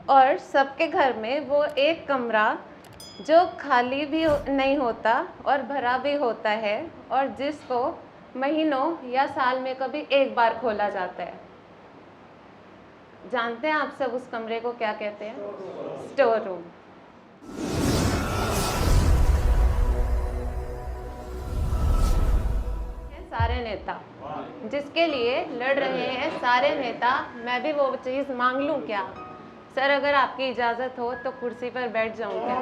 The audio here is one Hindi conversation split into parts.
और सबके घर में वो एक कमरा जो खाली भी नहीं होता और भरा भी होता है और जिसको महीनों या साल में कभी एक बार खोला जाता है। जानते हैं आप सब उस कमरे को क्या कहते हैं? Store room. सारे नेता जिसके लिए लड़ रहे हैं सारे नेता, मैं भी वो चीज़ मांग लूं क्या? सर अगर आपकी इजाज़त हो तो कुर्सी पर बैठ जाऊं क्या?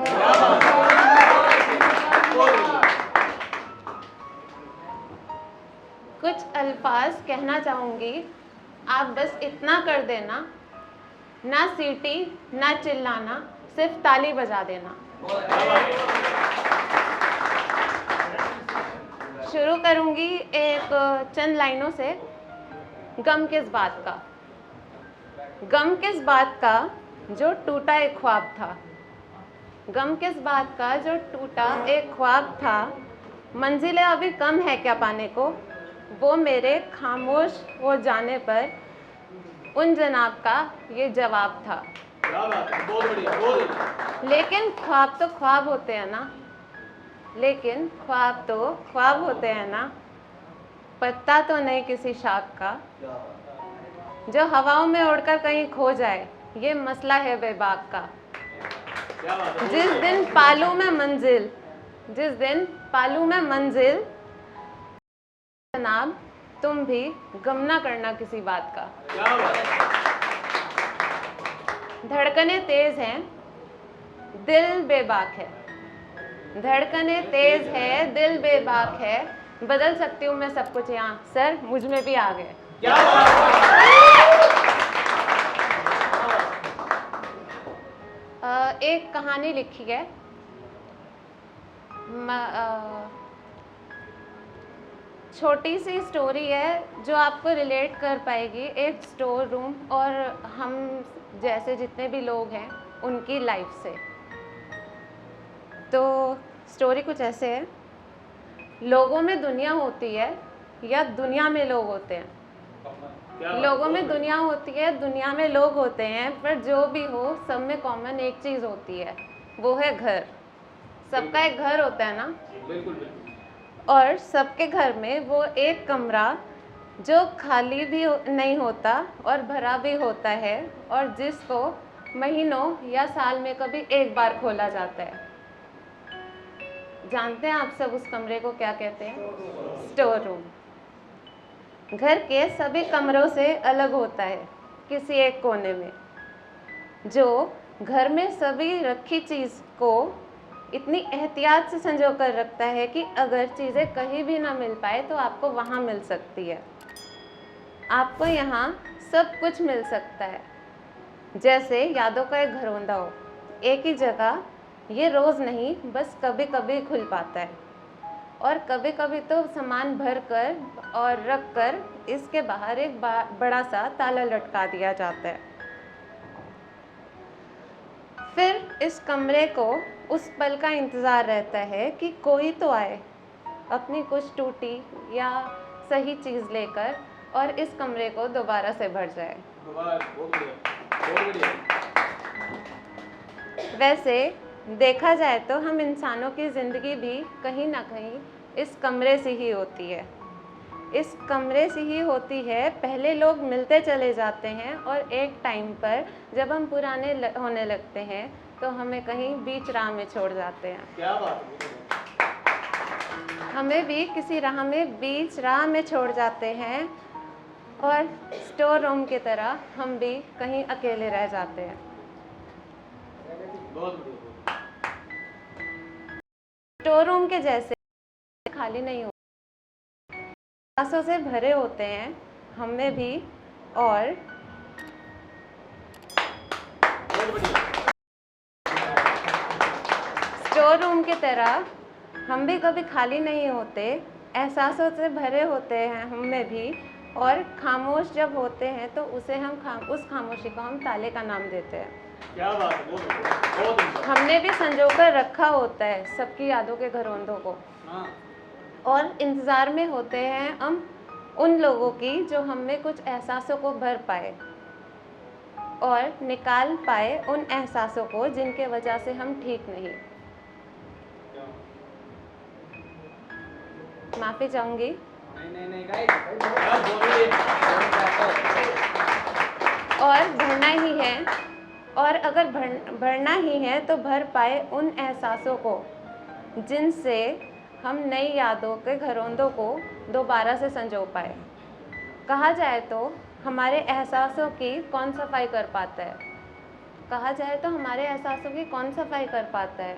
कुछ अल्फाज कहना चाहूँगी, आप बस इतना कर देना, ना सीटी ना चिल्लाना, सिर्फ ताली बजा देना। शुरू करूँगी एक चंद लाइनों से। गम किस बात का, गम किस बात का जो टूटा एक ख्वाब था, गम किस बात का जो टूटा एक ख्वाब था, मंजिलें अभी कम है क्या पाने को, वो मेरे खामोश हो जाने पर उन जनाब का ये जवाब था। बहुत बढ़िया। लेकिन ख्वाब तो ख्वाब होते हैं ना, लेकिन ख्वाब तो ख्वाब होते हैं ना, पत्ता तो नहीं किसी शाख का जो हवाओं में उड़कर कहीं खो जाए, ये मसला है बेबाक का। जिस दिन पालू में मंजिल, जिस दिन पालू में मंजिल, जनाब तुम भी गम ना करना किसी बात का। धड़कने तेज हैं, दिल बेबाक है, धड़कने तेज है, दिल बेबाक है, बदल सकती हूँ मैं सब कुछ यहाँ, सर मुझ में भी आ गए। एक कहानी लिखी है, छोटी सी स्टोरी है जो आपको रिलेट कर पाएगी एक स्टोर रूम और हम जैसे जितने भी लोग हैं उनकी लाइफ से। तो स्टोरी कुछ ऐसे है, लोगों में दुनिया होती है या दुनिया में लोग होते हैं? लोगों में दुनिया होती है, दुनिया में लोग होते हैं, पर जो भी हो सब में कॉमन एक चीज़ होती है, वो है घर। सबका एक घर होता है ना? बिल्कुल। और सबके घर में वो एक कमरा जो खाली भी नहीं होता और भरा भी होता है और जिसको महीनों या साल में कभी एक बार खोला जाता है। जानते हैं आप सब उस कमरे को क्या कहते हैं? Store room. घर के सभी कमरों से अलग होता है किसी एक कोने में, जो घर में सभी रखी चीज़ को इतनी एहतियात से संजो कर रखता है कि अगर चीज़ें कहीं भी ना मिल पाए तो आपको वहाँ मिल सकती है। आपको यहाँ सब कुछ मिल सकता है, जैसे यादों का एक घरौंदा हो, एक ही जगह। ये रोज़ नहीं, बस कभी कभी खुल पाता है और कभी कभी तो सामान भर कर और रख कर इसके बाहर एक बड़ा सा ताला लटका दिया जाता है। फिर इस कमरे को उस पल का इंतज़ार रहता है कि कोई तो आए अपनी कुछ टूटी या सही चीज़ लेकर और इस कमरे को दोबारा से भर जाए। वैसे देखा जाए तो हम इंसानों की ज़िंदगी भी कहीं ना कहीं इस कमरे से ही होती है, इस कमरे से ही होती है। पहले लोग मिलते चले जाते हैं और एक टाइम पर जब हम पुराने होने लगते हैं तो हमें कहीं बीच राह में छोड़ जाते हैं। क्या बात है? हमें भी किसी राह में बीच राह में छोड़ जाते हैं और स्टोर रूम की तरह हम भी कहीं अकेले रह जाते हैं। स्टोर रूम के जैसे खाली नहीं होते, एहसासों से भरे होते हैं हम में भी। और स्टोर रूम की तरह हम भी कभी खाली नहीं होते, एहसासों से भरे होते हैं हम में भी। और खामोश जब होते हैं तो उसे हम उस खामोशी को हम ताले का नाम देते हैं। क्या बात है, बहुत हमने भी संजो कर रखा होता है सबकी यादों के घरौंदों को, और इंतज़ार में होते हैं हम उन लोगों की जो हम में कुछ एहसासों को भर पाए। और निकाल पाए उन एहसासों को जिनके वजह से हम ठीक नहीं। माफ़ी चाहूँगी। और भरना ही है, और अगर भरना ही है तो भर पाए उन एहसासों को जिनसे हम नई यादों के घरौंदों को दोबारा से संजो पाए। कहा जाए तो हमारे एहसासों की कौन सफाई कर पाता है? कहा जाए तो हमारे एहसासों की कौन सफाई कर पाता है?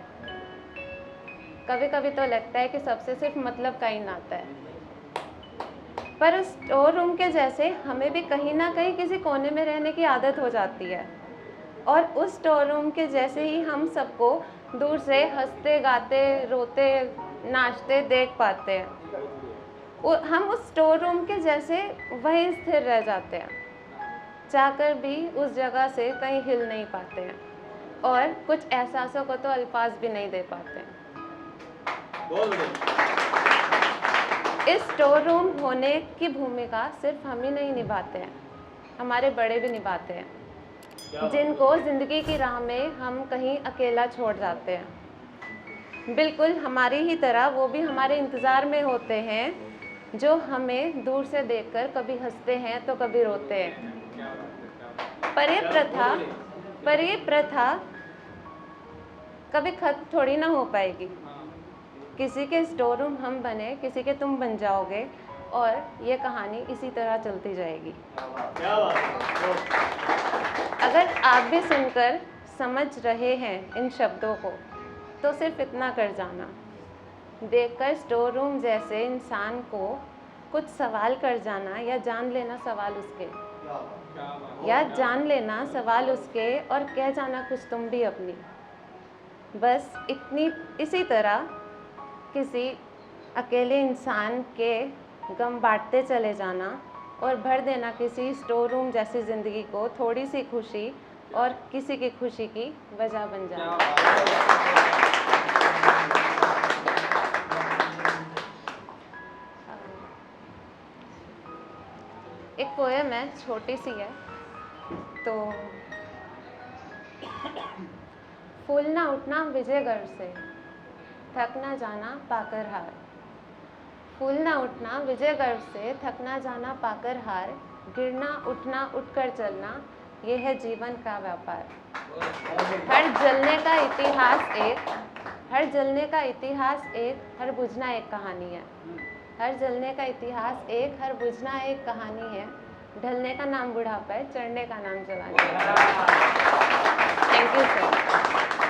कभी कभी तो लगता है कि सबसे सिर्फ मतलब का ही नाता है। पर उस स्टोर रूम के जैसे हमें भी कहीं ना कहीं किसी कोने में रहने की आदत हो जाती है, और उस स्टोर रूम के जैसे ही हम सबको दूर से हंसते गाते रोते नाचते देख पाते हैं। हम उस स्टोर रूम के जैसे वहीं स्थिर रह जाते हैं, चाहकर भी उस जगह से कहीं हिल नहीं पाते हैं, और कुछ एहसासों को तो अल्फाज भी नहीं दे पाते हैं। इस स्टोर रूम होने की भूमिका सिर्फ हम ही नहीं निभाते हैं, हमारे बड़े भी निभाते हैं, जिनको ज़िंदगी की राह में हम कहीं अकेला छोड़ जाते हैं। बिल्कुल हमारी ही तरह वो भी हमारे इंतज़ार में होते हैं, जो हमें दूर से देखकर कभी हंसते हैं तो कभी रोते हैं। पर ये प्रथा कभी खत्म थोड़ी ना हो पाएगी। किसी के स्टोर रूम हम बने, किसी के तुम बन जाओगे, और ये कहानी इसी तरह चलती जाएगी। अगर आप भी सुनकर समझ रहे हैं इन शब्दों को, तो सिर्फ इतना कर जाना, देखकर स्टोर रूम जैसे इंसान को कुछ सवाल कर जाना, या जान लेना सवाल उसके, और कह जाना कुछ तुम भी अपनी। बस इसी तरह किसी अकेले इंसान के गम बांटते चले जाना, और भर देना किसी स्टोर रूम जैसी ज़िंदगी को थोड़ी सी खुशी, और किसी की खुशी की वजह बन जाना। एक पोएम है, छोटी सी है। तो फूल ना उठना विजय गर्व से, थक ना जाना पाकर हार। फूल ना उठना विजय गर्व से, थक ना जाना पाकर हार। गिरना उठना उठकर चलना, ये है जीवन का व्यापार। हर जलने का इतिहास एक, हर बुझना एक कहानी है। हर जलने का इतिहास एक, हर बुझना एक कहानी है। ढलने का नाम बुढ़ापा है, चढ़ने का नाम जवानी है। Thank you sir.